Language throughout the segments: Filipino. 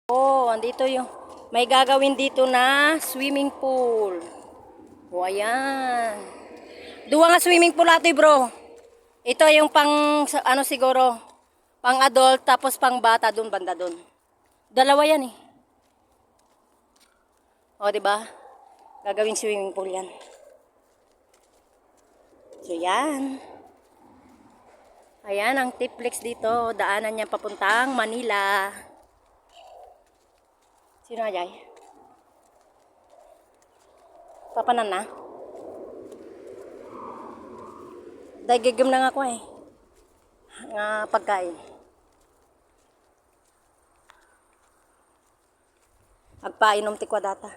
Oh, andito yung may gagawin dito na swimming pool. Oh, ayan. Duwa nga swimming pool ate, bro. Ito yung pang ano siguro, pang adult tapos pang bata doon banda doon. Dalawa yan eh. Oh, 'di ba? Gagawing swimming pool 'yan. So, yan. Ayan ang Tiplex dito. Daanan niya papuntang Manila. Sino ajay? Papanan na? Dagigim na nga ako eh. Nga pagkain. Agpainom tikwa data.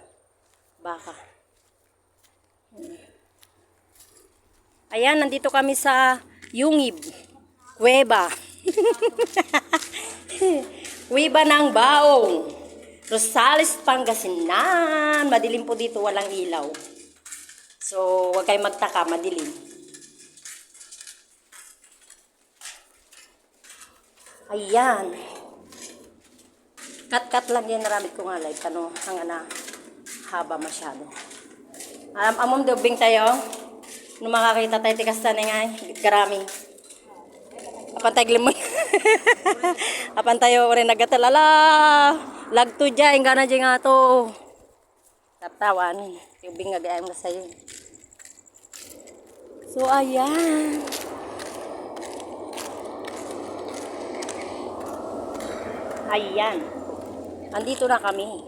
Baka. Ayan, nandito kami sa Yungib. Kuweba. Kuweba ng Baong. Rosales, Pangasinan. Madilim po dito, walang ilaw. So, huwag kayong magtaka, madilim. Ayan. Cut-cut lang yan, naramit ko nga live. Ano, hanga na haba masyado. Amom dubing tayo. Nung makakita tayo, tikasta na nga, garami. Apan tayo glimun. Apan tayo rin nagatalala. Lagto dyan, gana dyan nga to. Tatawan. Tubing nga gayam na sa'yo. So, ayan. Ayan. Andito na kami.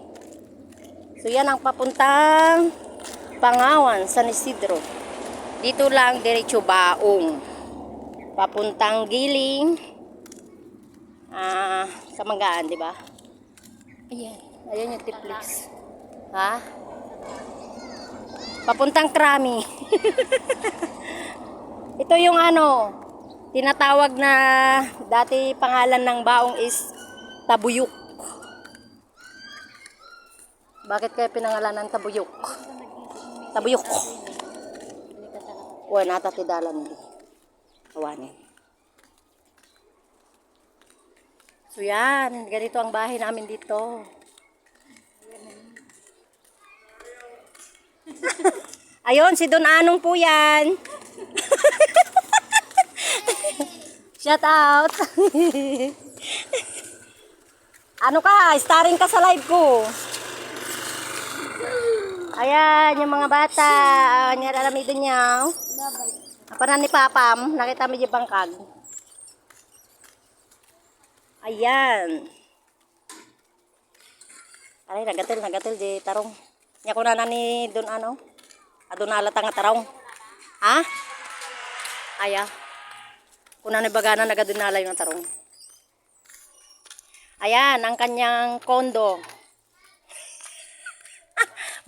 So, yan ang papuntang Pangawan, San Isidro. Dito lang, diretso Baong. Papuntang Giling. Sa Manggaan, di ba? Ayan. Ayan yung Tiplex. Ha? Papuntang Krami. Ito yung ano, tinatawag na dati pangalan ng Baong is Tabuyok. Bakit kaya pinangalanan Tabuyok? Tabuyok. Uy, natatidalan nito. Awanin. So yan, ganito ang bahay namin dito. Ayun, si Don Anong po yan. Shout out. Ano ka, starring ka sa live ko. Ayan, yung mga bata. Nyararamido niya. Apa na ni Papam, nakita mo yung bangkag. Ayan. Ay, nagatil di tarong. Nya ko na ni Don ano? Adon alata nga tarong. Ha? Aya. Kuna ni bagana nagadunalay ng tarong. Ayan, ang kanyang kondo.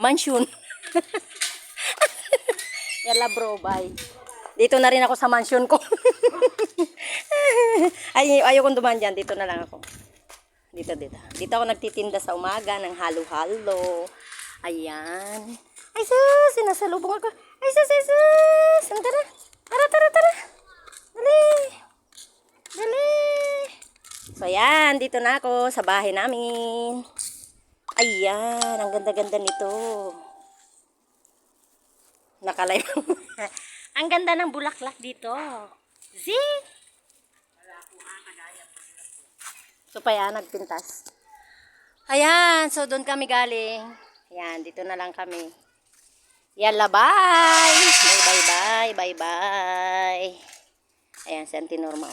Mansion. Yala bro, bye. Dito na rin ako sa mansion ko. Ayaw kong dumaan dyan. Dito na lang ako. Dito. Dito ako nagtitinda sa umaga ng halo-halo. Ayan. Ay sus, sinasalubong ako. Ay sus. Tara. Dali. So ayan, dito na ako sa bahay namin. Ayan, ang ganda-ganda nito. Nakalay. Ang ganda ng bulaklak dito. See? So pa yan, nagpintas. Ayan, so doon kami galing. Ayan, dito na lang kami. Yalla, bye! Bye. Ayan, si Auntie Norma.